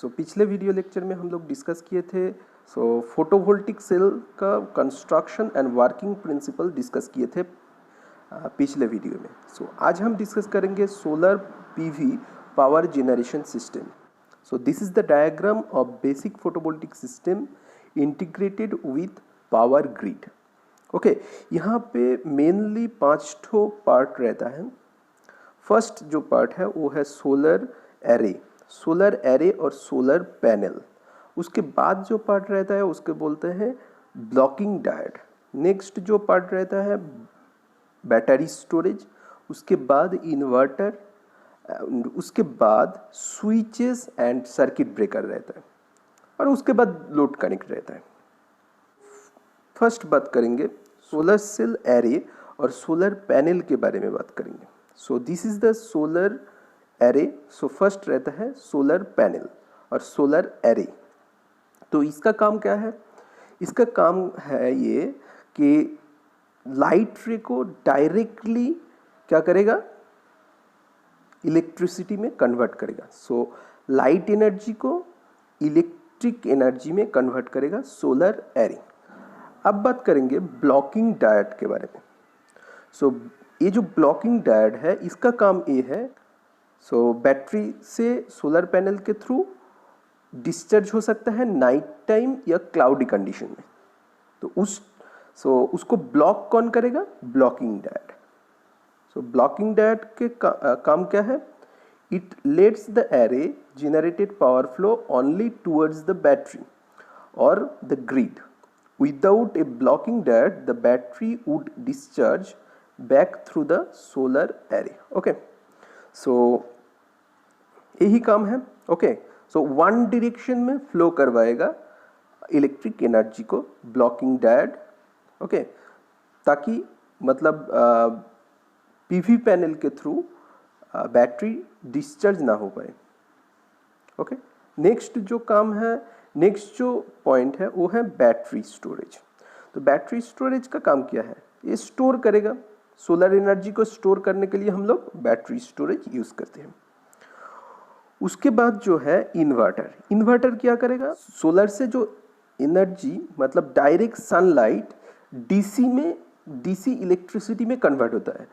पिछले video lecture में हम लोग डिस्कस किए थे फोटोवोल्टिक सेल का construction and working principle discuss किए थे पिछले वीडियो में। आज हम डिस्कस करेंगे solar PV power generation system. This is the diagram of basic photovoltaic system integrated with power grid. Okay, यहाँ पे मेनली 5 ठो पार्ट रहता है। फर्स्ट जो पार्ट है वो है सोलर एरे और सोलर पैनल। उसके बाद जो पार्ट रहता है उसके बोलते हैं ब्लॉकिंग डायोड। नेक्स्ट जो पार्ट रहता है बैटरी स्टोरेज, उसके बाद इन्वर्टर, उसके बाद स्विचेस एंड सर्किट ब्रेकर रहता है और उसके बाद लोड कनेक्ट रहता है। फर्स्ट बात करेंगे सोलर सेल एरे और सोलर पैनल के बारे में बात करेंगे। This is the solar array. First रहता है सोलर पैनल और सोलर एरे। तो इसका काम क्या है? इसका काम है ये कि लाइट रे को डायरेक्टली क्या करेगा, इलेक्ट्रिसिटी में कन्वर्ट करेगा। लाइट एनर्जी को इलेक्ट्रिक एनर्जी में कन्वर्ट करेगा सोलर एरे। अब बात करेंगे ब्लॉकिंग डायोड के बारे में। ये जो ब्लॉकिंग डायोड है इसका काम ये है, बैटरी से सोलर पैनल के थ्रू डिस्चार्ज हो सकता है नाइट टाइम या क्लाउडी कंडीशन में। तो उसको ब्लॉक कौन करेगा? Blocking diode. ब्लॉकिंग डायोड के काम क्या है? It lets the array generated power flow only towards the battery और the grid. Without a blocking diode, the battery would discharge back through the solar array. Okay, यही काम है। Okay, one direction में flow करवाएगा electric energy को blocking diode. Okay, ताकि मतलब PV panel के थ्रू बैटरी डिस्चार्ज ना हो पाए। ओके, नेक्स्ट जो पॉइंट है वो है बैटरी स्टोरेज। तो बैटरी स्टोरेज का काम क्या है? ये स्टोर करेगा सोलर एनर्जी को। स्टोर करने के लिए हम लोग बैटरी स्टोरेज यूज करते हैं। उसके बाद जो है इन्वर्टर क्या करेगा? सोलर से जो एनर्जी मतलब डायरेक्ट सनलाइट डीसी इलेक्ट्रिसिटी में कन्वर्ट होता है।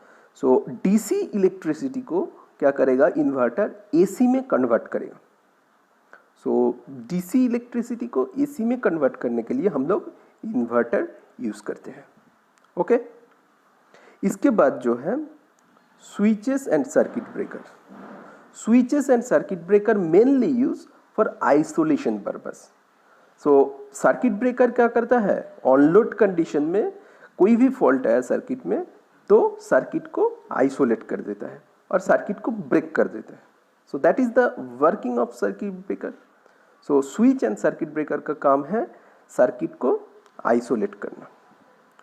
डीसी इलेक्ट्रिसिटी को क्या करेगा? इन्वर्टर एसी में कन्वर्ट करेगा। डीसी इलेक्ट्रिसिटी को एसी में कन्वर्ट करने के लिए हम लोग इन्वर्टर यूज करते हैं। ओके, इसके बाद जो है switches and circuit breaker. Switches and circuit breaker mainly use for isolation purpose. Circuit breaker क्या करता है? ऑन लोड कंडीशन में कोई भी फॉल्ट आया सर्किट में तो सर्किट को आइसोलेट कर देता है और सर्किट को ब्रेक कर देता है। That is the working of circuit breaker. Switch and circuit breaker का काम है सर्किट को आइसोलेट करना।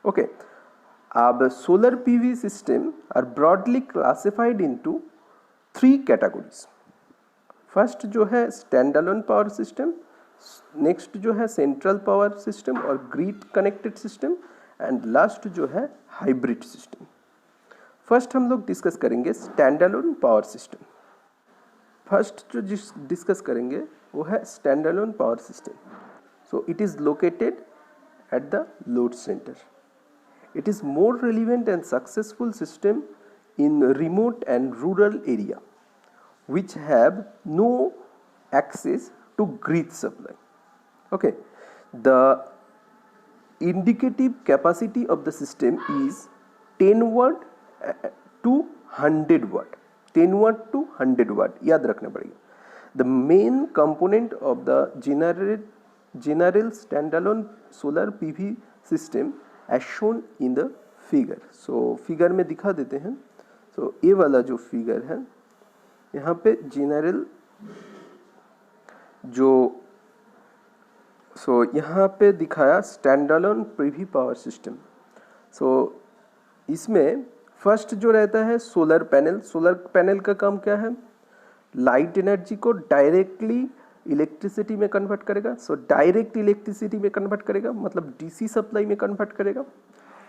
ओके, अब solar P V system are broadly classified into 3 categories. First जो है stand alone power system, next जो है सेंट्रल पावर सिस्टम और grid connected system, and last जो है हाइब्रिड सिस्टम। फर्स्ट हम लोग डिस्कस करेंगे stand alone power system. First जो डिस्कस करेंगे वो है stand alone power system. It is located at the load centre. It is more relevant and successful system in remote and rural area which have no access to grid supply. Okay, the indicative capacity of the system is 10 watt to 100 watt. 10 watt to 100 watt याद रखना पड़ेगा। The main component of the general standalone solar PV system as shown in the figure. Figure में दिखा देते हैं। ये वाला जो फिगर है यहाँ पे जनरल यहाँ पे दिखाया स्टैंडअलोन पीवी पावर सिस्टम। इसमें फर्स्ट जो रहता है सोलर पैनल। सोलर पैनल का काम क्या है? लाइट एनर्जी को डायरेक्टली इलेक्ट्रिसिटी में कन्वर्ट करेगा। डायरेक्ट इलेक्ट्रिसिटी में कन्वर्ट करेगा मतलब डीसी सप्लाई में कन्वर्ट करेगा।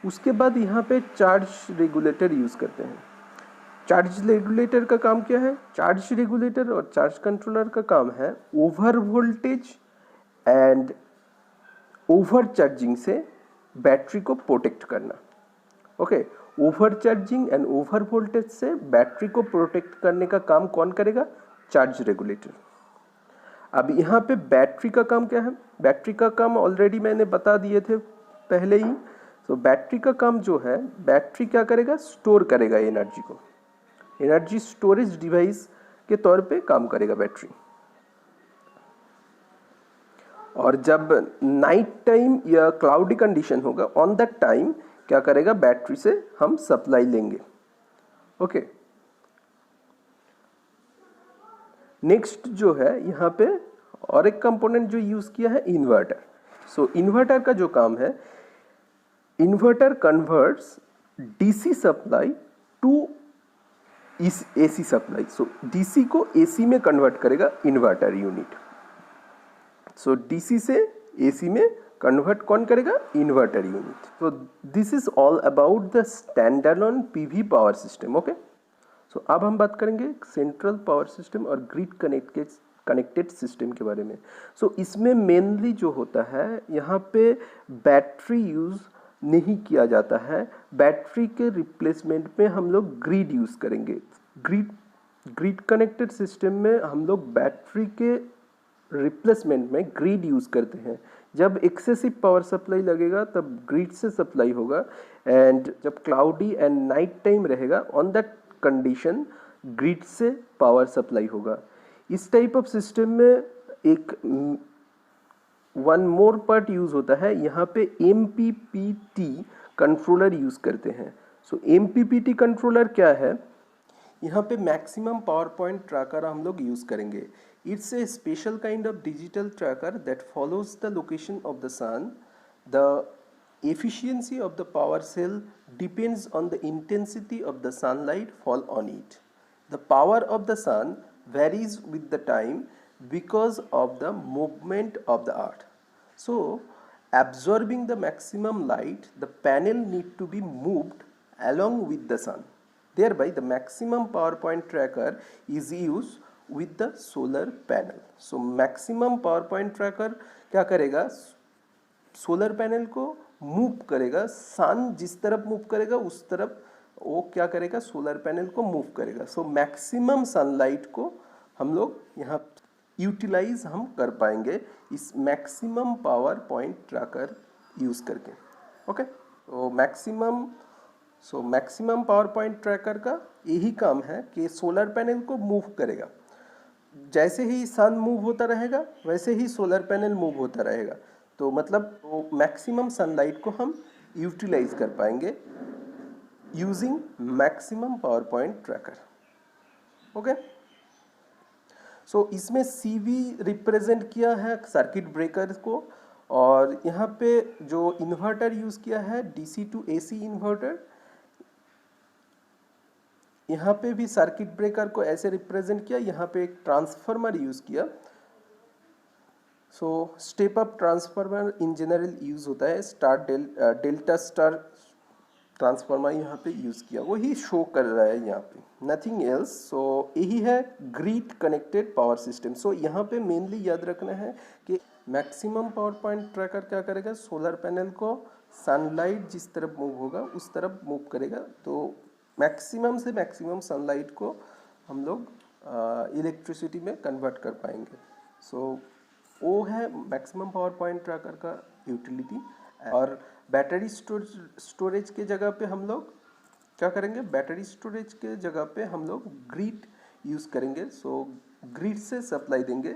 उसके बाद यहाँ पे चार्ज रेगुलेटर यूज करते हैं। चार्ज रेगुलेटर का काम क्या है? चार्ज रेगुलेटर और चार्ज कंट्रोलर का काम है over voltage and over charging से बैटरी को प्रोटेक्ट करना। Okay, over charging and over voltage से बैटरी को प्रोटेक्ट करने का काम कौन करेगा? Charge regulator. अब यहाँ पे बैटरी का काम क्या है? बैटरी का काम ऑलरेडी मैंने बता दिए थे पहले ही। तो बैटरी का काम जो है, बैटरी क्या करेगा? स्टोर करेगा एनर्जी को। एनर्जी स्टोरेज डिवाइस के तौर पे काम करेगा बैटरी। और जब नाइट टाइम या क्लाउडी कंडीशन होगा, ऑन दैट टाइम क्या करेगा? बैटरी से हम सप्लाई लेंगे। ओके, नेक्स्ट जो है यहाँ पे और एक कंपोनेंट जो यूज किया है, इन्वर्टर। सो इन्वर्टर का जो काम है, inverter converts DC supply to AC supply. So DC को एसी में कन्वर्ट करेगा इन्वर्टर यूनिट। सो डीसी से एसी में कन्वर्ट कौन करेगा? Inverter unit. तो this is all about the standalone PV power system. Okay, so अब हम बात करेंगे सेंट्रल पावर सिस्टम और ग्रिड कनेक्टेड सिस्टम के बारे में। सो इसमें मेनली जो होता है, यहाँ पे बैटरी यूज नहीं किया जाता है। बैटरी के रिप्लेसमेंट में हम लोग ग्रिड यूज करेंगे। ग्रिड कनेक्टेड सिस्टम में हम लोग बैटरी के रिप्लेसमेंट में ग्रिड यूज करते हैं। जब एक्सेसिव पावर सप्लाई लगेगा तब ग्रिड से सप्लाई होगा, एंड जब क्लाउडी एंड नाइट टाइम रहेगा, ऑन दैट कंडीशन ग्रिड से पावर सप्लाई होगा। इस टाइप ऑफ सिस्टम में एक वन मोर पार्ट यूज होता है, यहाँ पे MPPT कंट्रोलर यूज करते हैं। सो MPPT कंट्रोलर क्या है? यहाँ पे मैक्सिमम पावर पॉइंट ट्रैकर हम लोग यूज करेंगे। It's a special kind of digital tracker that follows the location of the sun. The efficiency of the power cell depends on the intensity of the sunlight fall on it. The power of the sun varies with the time because of the movement of the earth. So, absorbing the maximum light, the panel need to be moved along with the sun. Thereby, the maximum power point tracker is used with the solar panel. So, maximum power point tracker क्या करेगा? Solar panel को move करेगा। सन जिस तरफ move करेगा उस तरफ वो क्या करेगा? सोलर पैनल को मूव करेगा। सो मैक्सिमम सनलाइट को हम लोग यहाँ यूटिलाइज हम कर पाएंगे इस maximum power point tracker use करके। ओके, तो मैक्सिमम पावर पॉइंट ट्रैकर का यही काम है कि सोलर पैनल को मूव करेगा। जैसे ही सन मूव होता रहेगा वैसे ही सोलर पैनल मूव होता रहेगा। तो मतलब मैक्सिमम सनलाइट को हम यूटिलाइज कर पाएंगे using maximum power point tracker. Okay, so इसमें CV रिप्रेजेंट किया है सर्किट ब्रेकर को, और यहाँ पे जो इन्वर्टर यूज किया है DC to AC इन्वर्टर। यहाँ पे भी सर्किट ब्रेकर को ऐसे रिप्रेजेंट किया। यहाँ पे एक ट्रांसफार्मर यूज किया। So step up transformer in general use होता है। डेल्टा स्टार ट्रांसफार्मर यहाँ पे यूज किया, वही शो कर रहा है यहाँ पे, नथिंग एल्स। सो यही है ग्रिड कनेक्टेड पावर सिस्टम। सो यहाँ पे मेनली याद रखना है कि मैक्सिमम पावर पॉइंट ट्रैकर क्या करेगा? सोलर पैनल को सनलाइट जिस तरफ मूव होगा उस तरफ मूव करेगा। तो मैक्सिमम से मैक्सिमम सनलाइट को हम लोग इलेक्ट्रिसिटी में कन्वर्ट कर पाएंगे। सो वो है मैक्सिमम पावर पॉइंट ट्रैकर का यूटिलिटी। और बैटरी स्टोरेज के जगह पे हम लोग क्या करेंगे? बैटरी स्टोरेज के जगह पे हम लोग ग्रिड यूज़ करेंगे। सो ग्रिड से सप्लाई देंगे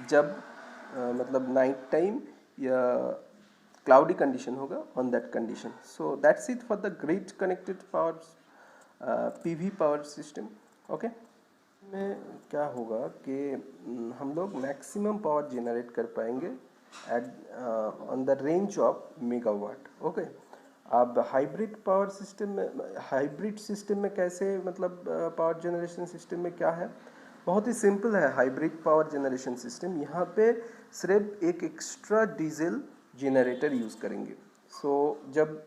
जब मतलब नाइट टाइम या क्लाउडी कंडीशन होगा, on that condition. So that's it for the grid connected power PV power system. Okay, में क्या होगा कि हम लोग मैक्सिमम पावर जनरेट कर पाएंगे at on the range of megawatt. Okay, अब हाइब्रिड पावर सिस्टम में, हाइब्रिड सिस्टम में कैसे मतलब पावर जनरेशन सिस्टम में क्या है? बहुत ही सिंपल है हाइब्रिड पावर जनरेशन सिस्टम। यहाँ पे सिर्फ एक एक्स्ट्रा डीजल जनरेटर यूज़ करेंगे। सो जब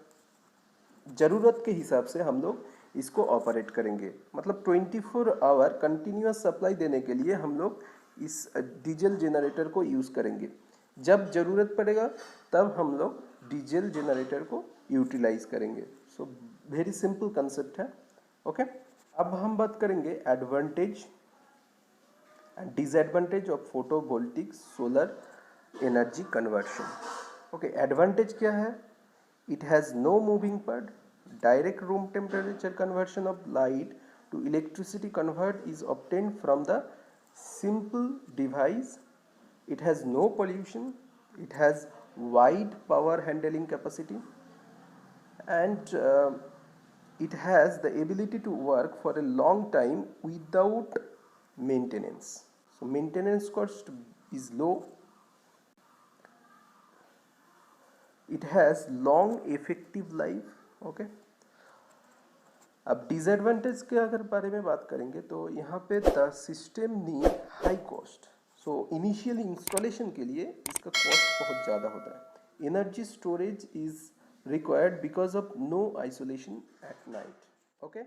ज़रूरत के हिसाब से हम लोग इसको ऑपरेट करेंगे। मतलब 24 आवर कंटिन्यूस सप्लाई देने के लिए हम लोग इस डीजल जनरेटर को यूज़ करेंगे। जब ज़रूरत पड़ेगा तब हम लोग डीजल जनरेटर को यूटिलाइज करेंगे। सो वेरी सिंपल कंसेप्ट है। ओके, अब हम बात करेंगे advantage and disadvantage of photovoltaic solar energy conversion. Okay, advantage क्या है? It has no moving part, direct room temperature conversion of light to electricity convert is obtained from the simple device. It has no pollution, it has wide power handling capacity, and it has the ability to work for a long time without maintenance. So maintenance cost is low. It has long effective life. Okay, अब disadvantage के अगर बारे में बात करेंगे तो यहाँ पे the system need high cost. So initial installation के लिए इसका कॉस्ट बहुत ज़्यादा होता है। Energy storage is required because of no isolation at night. Okay.